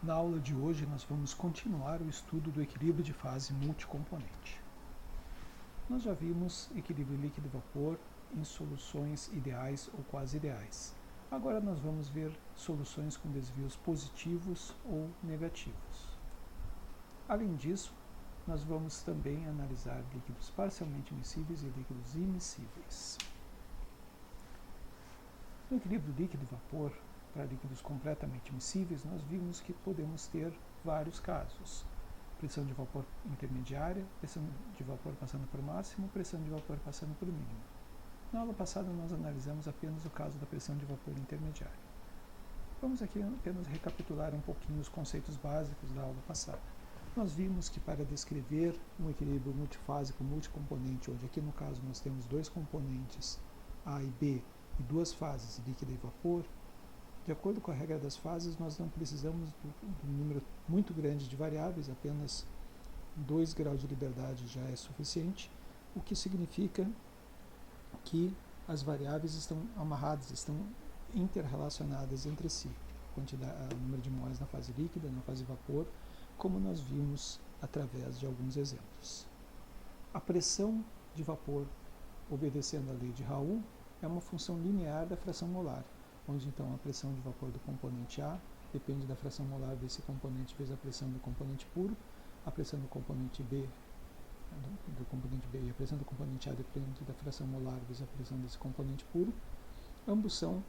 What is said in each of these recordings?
Na aula de hoje nós vamos continuar o estudo do equilíbrio de fase multicomponente. Nós já vimos equilíbrio líquido-vapor em soluções ideais ou quase ideais. Agora nós vamos ver soluções com desvios positivos ou negativos. Além disso, nós vamos também analisar líquidos parcialmente miscíveis e líquidos immiscíveis. No equilíbrio líquido-vapor, para líquidos completamente miscíveis, nós vimos que podemos ter vários casos. Pressão de vapor intermediária, pressão de vapor passando por máximo, pressão de vapor passando por mínimo. Na aula passada nós analisamos apenas o caso da pressão de vapor intermediária. Vamos aqui apenas recapitular um pouquinho os conceitos básicos da aula passada. Nós vimos que para descrever um equilíbrio multifásico multicomponente, onde aqui no caso nós temos dois componentes A e B e duas fases, líquida e vapor, de acordo com a regra das fases, nós não precisamos de um número muito grande de variáveis, apenas 2 graus de liberdade já é suficiente, o que significa que as variáveis estão amarradas, estão interrelacionadas entre si. O número de mols na fase líquida, na fase vapor, como nós vimos através de alguns exemplos. A pressão de vapor, obedecendo à lei de Raoult, é uma função linear da fração molar, onde então a pressão de vapor do componente A depende da fração molar desse componente vezes a pressão do componente puro, a pressão do componente B e a pressão do componente A depende da fração molar vezes a pressão desse componente puro. Ambos são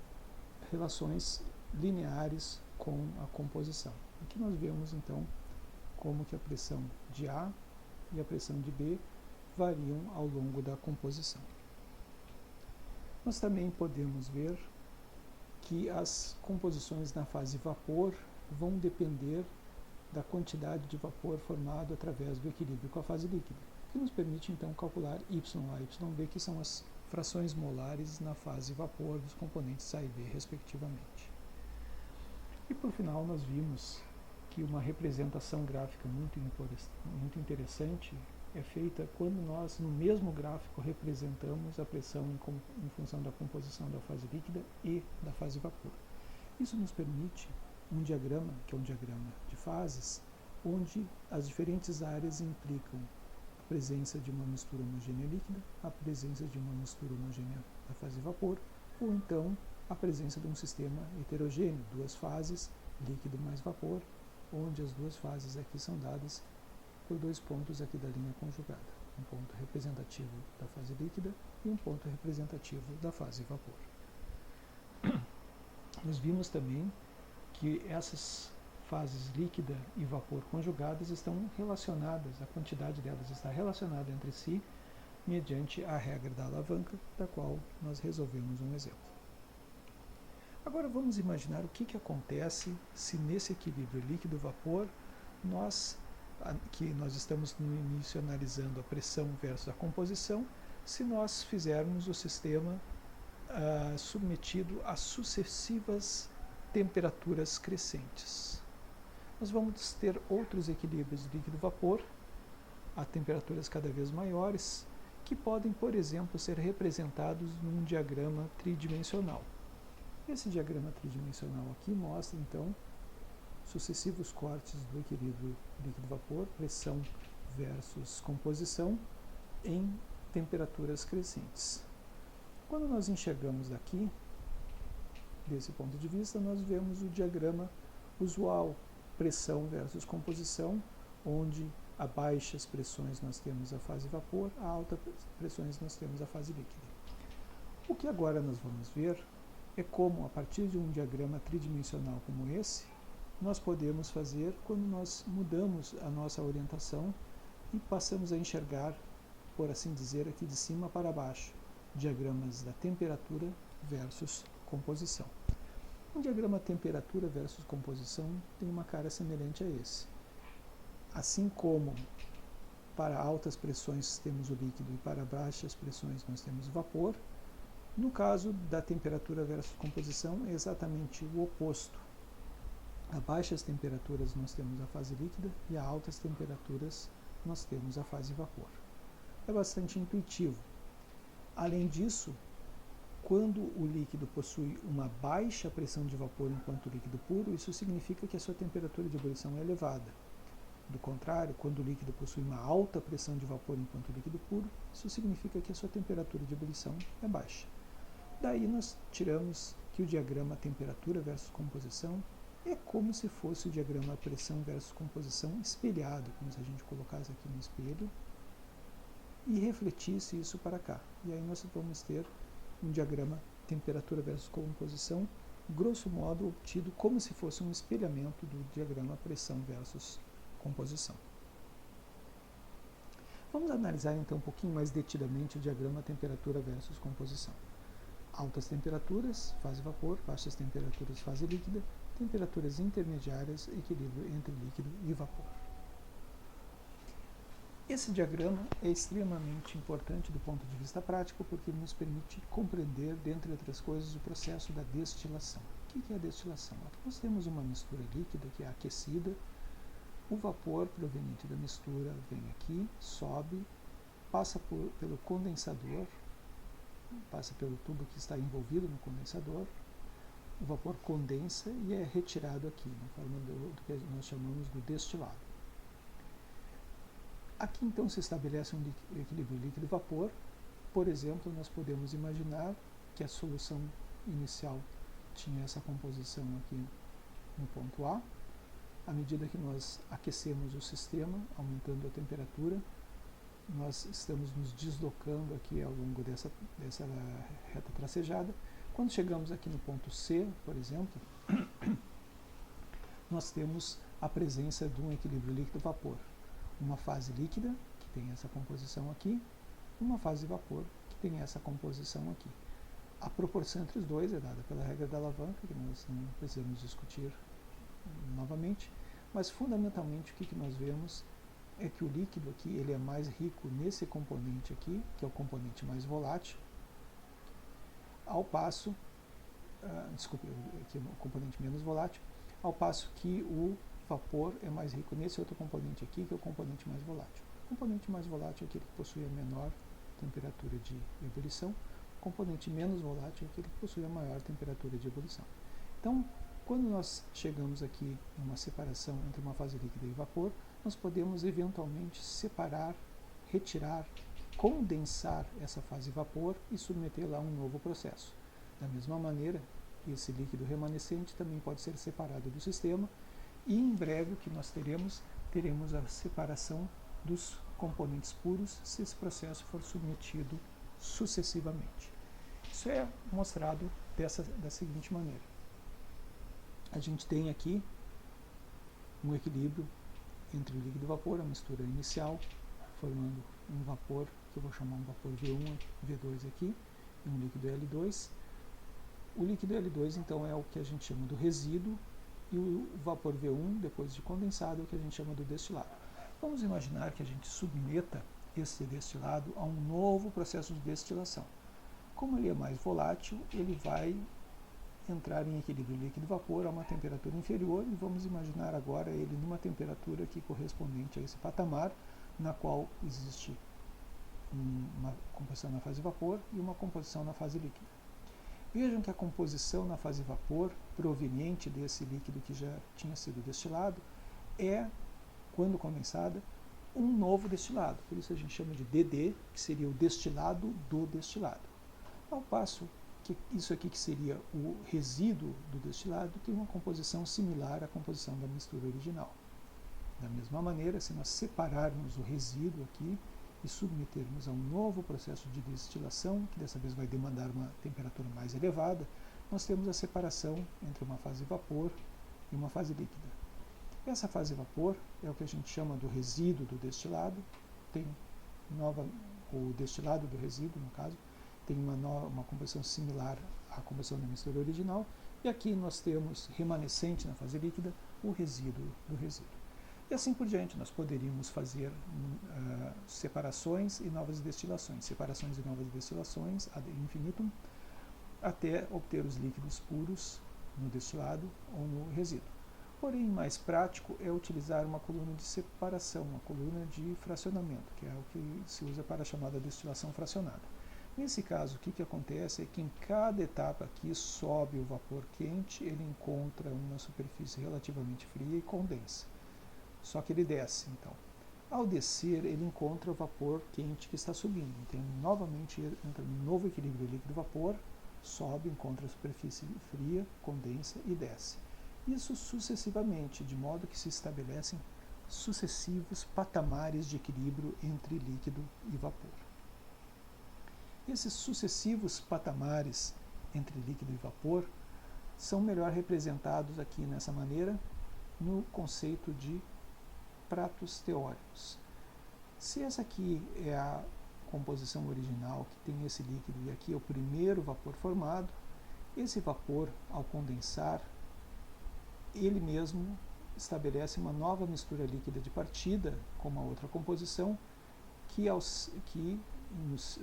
relações lineares com a composição. Aqui nós vemos então como que a pressão de A e a pressão de B variam ao longo da composição. Nós também podemos ver que as composições na fase vapor vão depender da quantidade de vapor formado através do equilíbrio com a fase líquida, que nos permite então calcular YA e YB, que são as frações molares na fase vapor dos componentes A e B, respectivamente. E por final nós vimos que uma representação gráfica muito interessante é feita quando nós, no mesmo gráfico, representamos a pressão em função da composição da fase líquida e da fase vapor. Isso nos permite um diagrama, que é um diagrama de fases, onde as diferentes áreas implicam a presença de uma mistura homogênea líquida, a presença de uma mistura homogênea da fase vapor, ou então a presença de um sistema heterogêneo, duas fases, líquido mais vapor, onde as duas fases aqui são dadas por dois pontos aqui da linha conjugada, um ponto representativo da fase líquida e um ponto representativo da fase vapor. Nós vimos também que essas fases líquida e vapor conjugadas estão relacionadas, a quantidade delas está relacionada entre si, mediante a regra da alavanca, da qual nós resolvemos um exemplo. Agora vamos imaginar o que acontece se nesse equilíbrio líquido-vapor que nós estamos no início analisando a pressão versus a composição, se nós fizermos o sistema submetido a sucessivas temperaturas crescentes. Nós vamos ter outros equilíbrios líquido-vapor a temperaturas cada vez maiores, que podem, por exemplo, ser representados num diagrama tridimensional. Esse diagrama tridimensional aqui mostra, então, sucessivos cortes do equilíbrio líquido-vapor, pressão versus composição, em temperaturas crescentes. Quando nós enxergamos daqui, desse ponto de vista, nós vemos o diagrama usual, pressão versus composição, onde a baixas pressões nós temos a fase vapor, a altas pressões nós temos a fase líquida. O que agora nós vamos ver é como, a partir de um diagrama tridimensional como esse, nós podemos fazer quando nós mudamos a nossa orientação e passamos a enxergar, por assim dizer, aqui de cima para baixo, diagramas da temperatura versus composição. Um diagrama temperatura versus composição tem uma cara semelhante a esse. Assim como para altas pressões temos o líquido e para baixas pressões nós temos o vapor, no caso da temperatura versus composição é exatamente o oposto. A baixas temperaturas nós temos a fase líquida e a altas temperaturas nós temos a fase vapor. É bastante intuitivo. Além disso, quando o líquido possui uma baixa pressão de vapor enquanto líquido puro, isso significa que a sua temperatura de ebulição é elevada. Do contrário, quando o líquido possui uma alta pressão de vapor enquanto líquido puro, isso significa que a sua temperatura de ebulição é baixa. Daí nós tiramos que o diagrama temperatura versus composição é como se fosse o diagrama pressão versus composição espelhado, como se a gente colocasse aqui no espelho e refletisse isso para cá. E aí nós vamos ter um diagrama temperatura versus composição, grosso modo obtido como se fosse um espelhamento do diagrama pressão versus composição. Vamos analisar então um pouquinho mais detidamente o diagrama temperatura versus composição. Altas temperaturas, fase vapor, baixas temperaturas, fase líquida, temperaturas intermediárias, equilíbrio entre líquido e vapor. Esse diagrama é extremamente importante do ponto de vista prático porque ele nos permite compreender, dentre outras coisas, o processo da destilação. O que é a destilação? Aqui nós temos uma mistura líquida que é aquecida, o vapor proveniente da mistura vem aqui, sobe, passa pelo condensador, passa pelo tubo que está envolvido no condensador, o vapor condensa e é retirado aqui, na forma do que nós chamamos do destilado. Aqui então se estabelece um equilíbrio líquido-vapor. Por exemplo, nós podemos imaginar que a solução inicial tinha essa composição aqui no ponto A. À medida que nós aquecemos o sistema, aumentando a temperatura, nós estamos nos deslocando aqui ao longo dessa reta tracejada. Quando chegamos aqui no ponto C, por exemplo, nós temos a presença de um equilíbrio líquido-vapor. Uma fase líquida, que tem essa composição aqui, uma fase vapor, que tem essa composição aqui. A proporção entre os dois é dada pela regra da alavanca, que nós não precisamos discutir novamente, mas fundamentalmente o que nós vemos é que o líquido aqui ele é mais rico nesse componente aqui, que é o componente mais volátil, ao passo, aqui é o componente menos volátil, ao passo que o vapor é mais rico nesse outro componente aqui, que é o componente mais volátil. O componente mais volátil é aquele que possui a menor temperatura de ebulição, o componente menos volátil é aquele que possui a maior temperatura de ebulição. Então, quando nós chegamos aqui em uma separação entre uma fase líquida e vapor, nós podemos eventualmente separar, retirar, condensar essa fase vapor e submetê-la a um novo processo. Da mesma maneira, esse líquido remanescente também pode ser separado do sistema e em breve o que nós teremos a separação dos componentes puros se esse processo for submetido sucessivamente. Isso é mostrado da seguinte maneira. A gente tem aqui um equilíbrio entre o líquido e o vapor, a mistura inicial, formando um vapor, que eu vou chamar um vapor V1, V2 aqui, e um líquido L2. O líquido L2, então, é o que a gente chama do resíduo, e o vapor V1, depois de condensado, é o que a gente chama do destilado. Vamos imaginar que a gente submeta esse destilado a um novo processo de destilação. Como ele é mais volátil, ele vai entrar em equilíbrio líquido-vapor a uma temperatura inferior e vamos imaginar agora ele numa temperatura aqui correspondente a esse patamar, na qual existe uma composição na fase vapor e uma composição na fase líquida. Vejam que a composição na fase vapor, proveniente desse líquido que já tinha sido destilado, é, quando condensada, um novo destilado. Por isso a gente chama de DD, que seria o destilado do destilado. Ao passo que isso aqui, que seria o resíduo do destilado, tem uma composição similar à composição da mistura original. Da mesma maneira, se nós separarmos o resíduo aqui e submetermos a um novo processo de destilação, que dessa vez vai demandar uma temperatura mais elevada, nós temos a separação entre uma fase vapor e uma fase líquida. Essa fase vapor é o que a gente chama do resíduo do destilado, tem o destilado do resíduo, no caso, tem uma composição similar à composição da mistura original, e aqui nós temos remanescente na fase líquida o resíduo do resíduo. E assim por diante, nós poderíamos fazer separações e novas destilações, separações e novas destilações ad infinitum, até obter os líquidos puros no destilado ou no resíduo. Porém, mais prático é utilizar uma coluna de separação, uma coluna de fracionamento, que é o que se usa para a chamada destilação fracionada. Nesse caso, o que acontece é que em cada etapa aqui sobe o vapor quente, ele encontra uma superfície relativamente fria e condensa. Só que ele desce, então. Ao descer, ele encontra o vapor quente que está subindo. Então, novamente, entra um novo equilíbrio líquido-vapor, sobe, encontra a superfície fria, condensa e desce. Isso sucessivamente, de modo que se estabelecem sucessivos patamares de equilíbrio entre líquido e vapor. Esses sucessivos patamares entre líquido e vapor são melhor representados aqui nessa maneira no conceito de pratos teóricos. Se essa aqui é a composição original, que tem esse líquido, e aqui é o primeiro vapor formado, esse vapor, ao condensar, ele mesmo estabelece uma nova mistura líquida de partida com uma outra composição que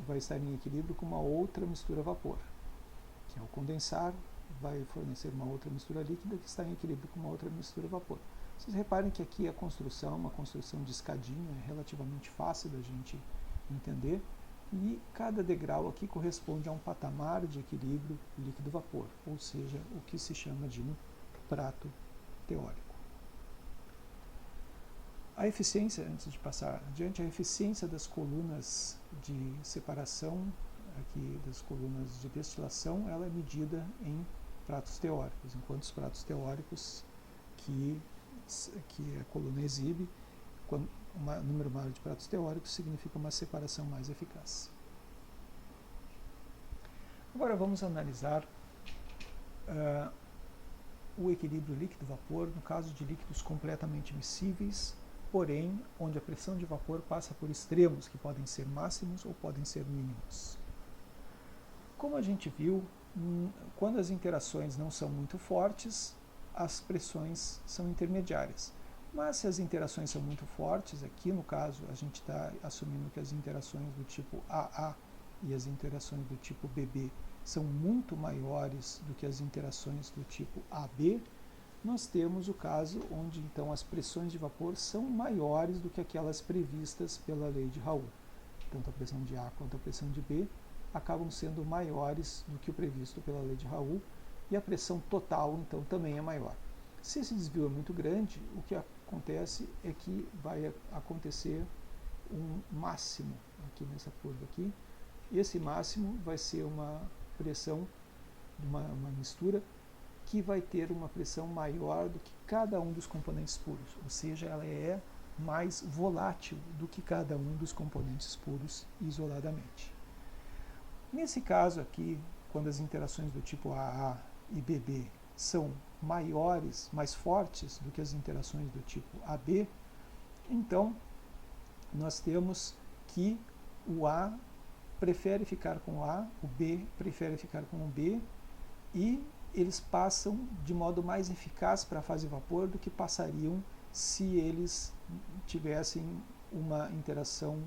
vai estar em equilíbrio com uma outra mistura vapor, que ao condensar vai fornecer uma outra mistura líquida que está em equilíbrio com uma outra mistura vapor. Vocês reparem que aqui a construção é uma construção de escadinha, é relativamente fácil da gente entender, e cada degrau aqui corresponde a um patamar de equilíbrio líquido-vapor, ou seja, o que se chama de um prato teórico. A eficiência, antes de passar adiante, a eficiência das colunas de separação, aqui das colunas de destilação, ela é medida em pratos teóricos, enquanto os pratos teóricos que a coluna exibe, um número maior de pratos teóricos significa uma separação mais eficaz. Agora vamos analisar o equilíbrio líquido-vapor no caso de líquidos completamente miscíveis, porém onde a pressão de vapor passa por extremos que podem ser máximos ou podem ser mínimos. Como a gente viu, quando as interações não são muito fortes, as pressões são intermediárias. Mas se as interações são muito fortes, aqui no caso a gente está assumindo que as interações do tipo AA e as interações do tipo BB são muito maiores do que as interações do tipo AB, nós temos o caso onde então as pressões de vapor são maiores do que aquelas previstas pela lei de Raoult. Tanto a pressão de A quanto a pressão de B acabam sendo maiores do que o previsto pela lei de Raoult, e a pressão total então também é maior. Se esse desvio é muito grande, o que acontece é que vai acontecer um máximo aqui nessa curva aqui. Esse máximo vai ser uma pressão, uma mistura que vai ter uma pressão maior do que cada um dos componentes puros, ou seja, ela é mais volátil do que cada um dos componentes puros isoladamente. Nesse caso aqui, quando as interações do tipo AA e BB são maiores, mais fortes do que as interações do tipo AB, então nós temos que o A prefere ficar com o A, o B prefere ficar com o B, e eles passam de modo mais eficaz para a fase vapor do que passariam se eles tivessem uma interação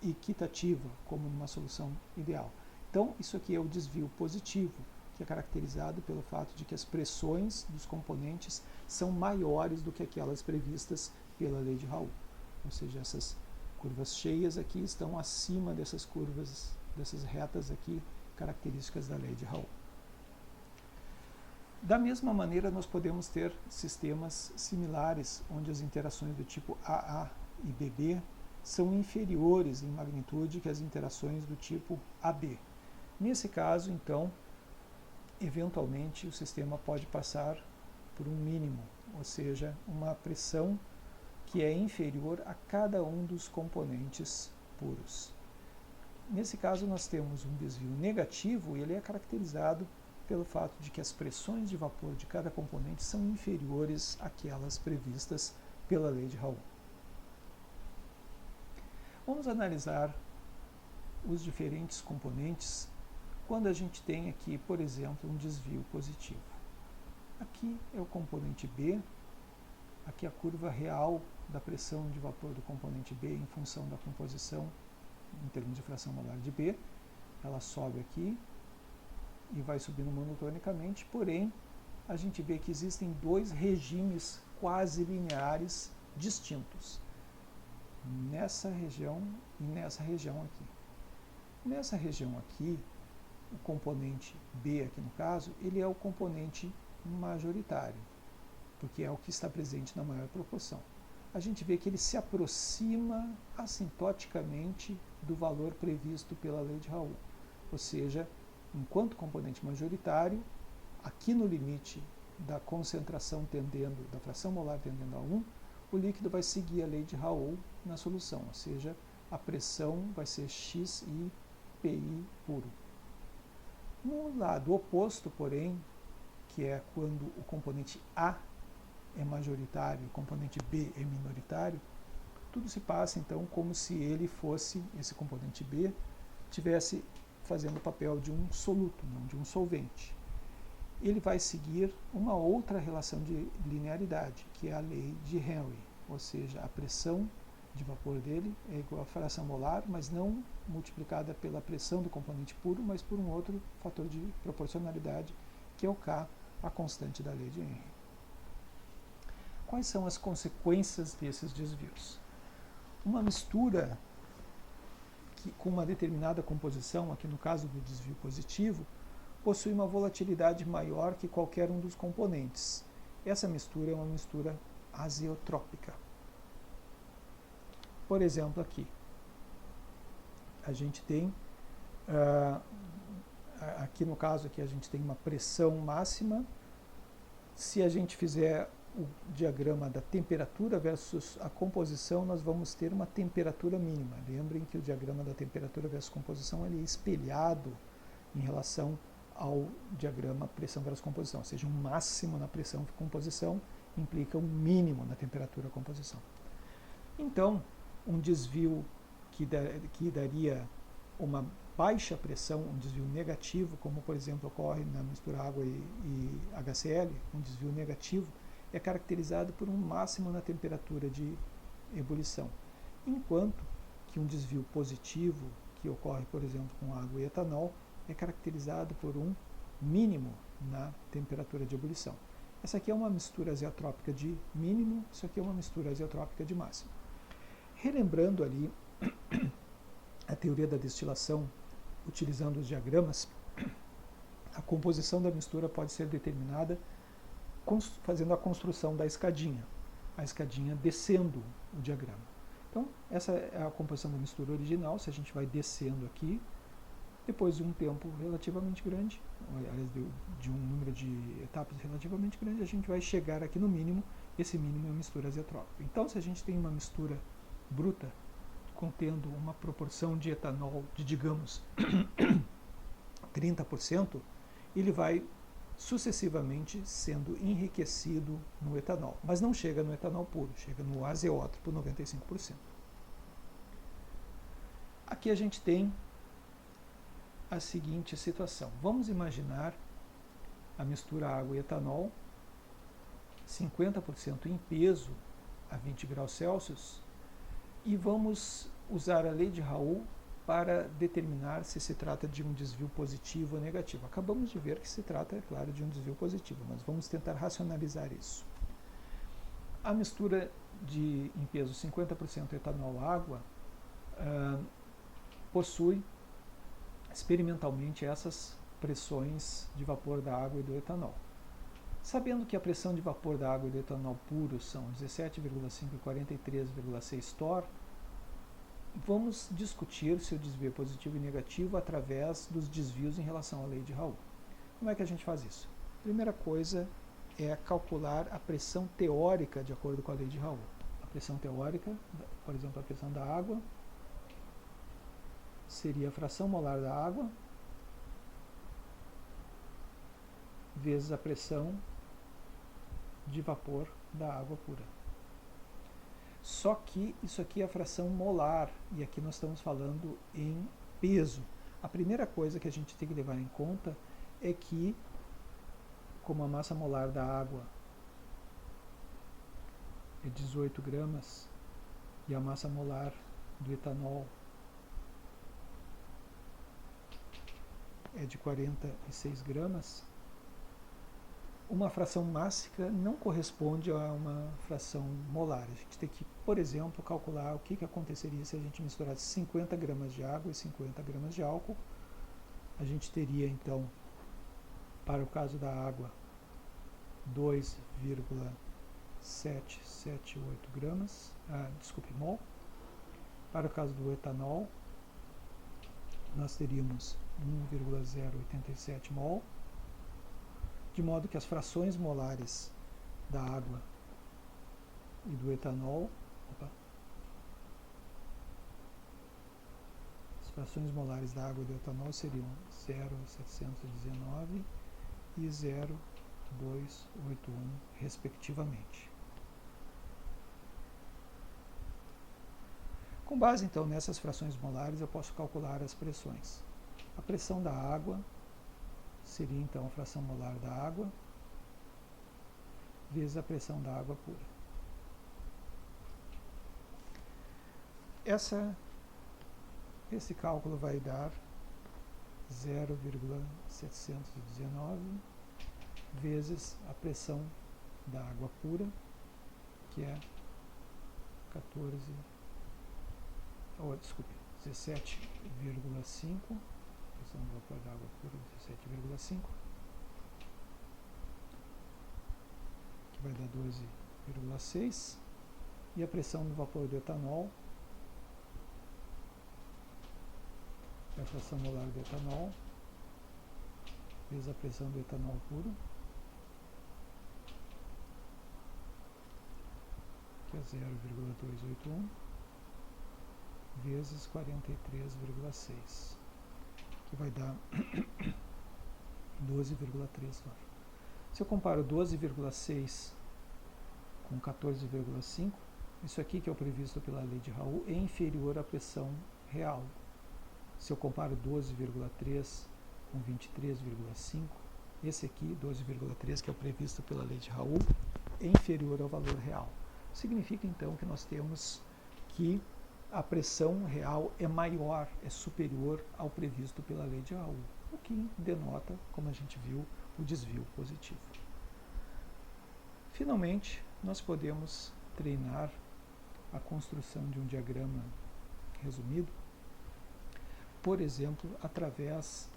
equitativa, como numa solução ideal. Então, isso aqui é o desvio positivo, que é caracterizado pelo fato de que as pressões dos componentes são maiores do que aquelas previstas pela lei de Raoult. Ou seja, essas curvas cheias aqui estão acima dessas curvas, dessas retas aqui, características da lei de Raoult. Da mesma maneira, nós podemos ter sistemas similares, onde as interações do tipo AA e BB são inferiores em magnitude que as interações do tipo AB. Nesse caso, então, eventualmente o sistema pode passar por um mínimo, ou seja, uma pressão que é inferior a cada um dos componentes puros. Nesse caso, nós temos um desvio negativo, e ele é caracterizado pelo fato de que as pressões de vapor de cada componente são inferiores àquelas previstas pela lei de Raoult. Vamos analisar os diferentes componentes quando a gente tem aqui, por exemplo, um desvio positivo. Aqui é o componente B, aqui a curva real da pressão de vapor do componente B em função da composição em termos de fração molar de B. Ela sobe aqui e vai subindo monotonicamente, porém a gente vê que existem dois regimes quase lineares distintos, nessa região e nessa região aqui. Nessa região aqui, o componente B, aqui no caso, ele é o componente majoritário, porque é o que está presente na maior proporção. A gente vê que ele se aproxima assintoticamente do valor previsto pela lei de Raoult. Ou seja, enquanto componente majoritário, aqui no limite da concentração tendendo, da fração molar tendendo a 1, o líquido vai seguir a lei de Raoult na solução, ou seja, a pressão vai ser XI PI puro. No lado oposto, porém, que é quando o componente A é majoritário e o componente B é minoritário, tudo se passa então como se ele fosse, esse componente B, tivesse fazendo o papel de um soluto, não de um solvente. Ele vai seguir uma outra relação de linearidade, que é a lei de Henry, ou seja, a pressão de vapor dele é igual à fração molar, mas não multiplicada pela pressão do componente puro, mas por um outro fator de proporcionalidade, que é o K, a constante da lei de Henry. Quais são as consequências desses desvios? Uma mistura com uma determinada composição, aqui no caso do desvio positivo, possui uma volatilidade maior que qualquer um dos componentes. Essa mistura é uma mistura azeotrópica. Por exemplo, aqui, a gente tem, aqui no caso aqui a gente tem uma pressão máxima. Se a gente fizer o diagrama da temperatura versus a composição, nós vamos ter uma temperatura mínima. Lembrem que o diagrama da temperatura versus composição ele é espelhado em relação ao diagrama pressão versus composição, ou seja, um máximo na pressão e composição implica um mínimo na temperatura e composição. Então, um desvio que daria uma baixa pressão, um desvio negativo, como por exemplo ocorre na mistura água e HCl, um desvio negativo, é caracterizado por um máximo na temperatura de ebulição, enquanto que um desvio positivo, que ocorre por exemplo com água e etanol, é caracterizado por um mínimo na temperatura de ebulição. Essa aqui é uma mistura azeotrópica de mínimo, isso aqui é uma mistura azeotrópica de máximo. Relembrando ali a teoria da destilação, utilizando os diagramas, a composição da mistura pode ser determinada fazendo a construção da escadinha, a escadinha descendo o diagrama. Então, essa é a composição da mistura original, se a gente vai descendo aqui, depois de um tempo relativamente grande, aliás, de um número de etapas relativamente grande, a gente vai chegar aqui no mínimo, esse mínimo é a mistura azeotrópica. Então, se a gente tem uma mistura bruta, contendo uma proporção de etanol de, digamos, 30%, ele vai sucessivamente sendo enriquecido no etanol. Mas não chega no etanol puro, chega no azeótropo 95%. Aqui a gente tem a seguinte situação. Vamos imaginar a mistura água e etanol, 50% em peso a 20 graus Celsius, e vamos usar a lei de Raoult para determinar se se trata de um desvio positivo ou negativo. Acabamos de ver que se trata, é claro, de um desvio positivo, mas vamos tentar racionalizar isso. A mistura em peso 50% etanol-água possui experimentalmente essas pressões de vapor da água e do etanol. Sabendo que a pressão de vapor da água e do etanol puro são 17,5 e 43,6 torr, vamos discutir se o desvio é positivo e negativo através dos desvios em relação à lei de Raoult. Como é que a gente faz isso? A primeira coisa é calcular a pressão teórica de acordo com a lei de Raoult. A pressão teórica, por exemplo, a pressão da água, seria a fração molar da água vezes a pressão de vapor da água pura. Só que isso aqui é a fração molar, e aqui nós estamos falando em peso. A primeira coisa que a gente tem que levar em conta é que, como a massa molar da água é 18 gramas, e a massa molar do etanol é de 46 gramas, uma fração mássica não corresponde a uma fração molar. A gente tem que, por exemplo, calcular o que aconteceria se a gente misturasse 50 gramas de água e 50 gramas de álcool. A gente teria, então, para o caso da água, 2,778 gramas, mol. Para o caso do etanol, nós teríamos 1,087 mol, de modo que as frações molares da água e do etanol, as frações molares da água e do etanol seriam 0,719 e 0,281, respectivamente. Com base, então, nessas frações molares, eu posso calcular as pressões. A pressão da água seria, então, a fração molar da água vezes a pressão da água pura. Esse cálculo vai dar 0,719 vezes a pressão da água pura, que é 17,5, pressão do vapor da água pura 17,5, que vai dar 12,6, e a pressão do vapor do etanol, a fração molar do etanol, vezes a pressão do etanol puro, que é 0,281, vezes 43,6, que vai dar 12,39. Se eu comparo 12,6 com 14,5, isso aqui que é o previsto pela lei de Raoult é inferior à pressão real. Se eu comparo 12,3 com 23,5, esse aqui, 12,3, que é o previsto pela lei de Raoult, é inferior ao valor real. Significa, então, que nós temos que a pressão real é maior, é superior ao previsto pela lei de Raoult, o que denota, como a gente viu, o desvio positivo. Finalmente, nós podemos treinar a construção de um diagrama resumido, por exemplo, através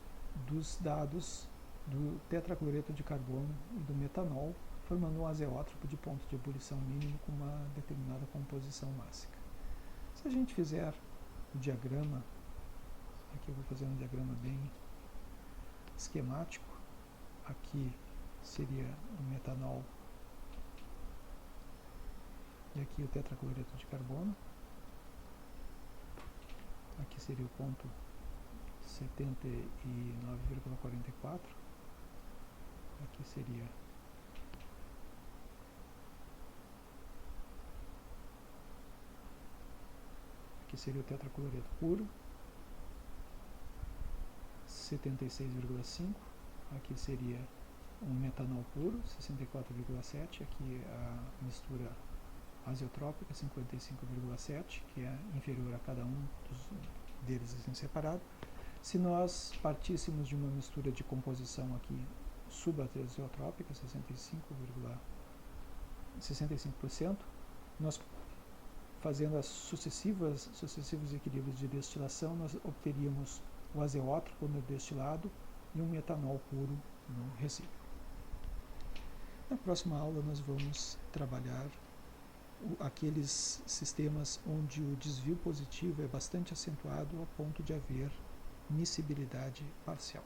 dos dados do tetracloreto de carbono e do metanol, formando um azeótropo de ponto de ebulição mínimo com uma determinada composição mássica. Se a gente fizer o diagrama, aqui eu vou fazer um diagrama bem esquemático, aqui seria o metanol e aqui o tetracloreto de carbono, aqui seria o ponto 79,44, aqui seria o tetracloreto puro, 76,5, aqui seria um metanol puro, 64,7, aqui a mistura azeotrópica, 55,7, que é inferior a cada um deles em separado. Se nós partíssemos de uma mistura de composição aqui subazeotrópica, 65%, nós fazendo as sucessivos equilíbrios de destilação, nós obteríamos o azeótropo no destilado e um metanol puro no resíduo. Na próxima aula nós vamos trabalhar aqueles sistemas onde o desvio positivo é bastante acentuado ao ponto de haver miscibilidade parcial.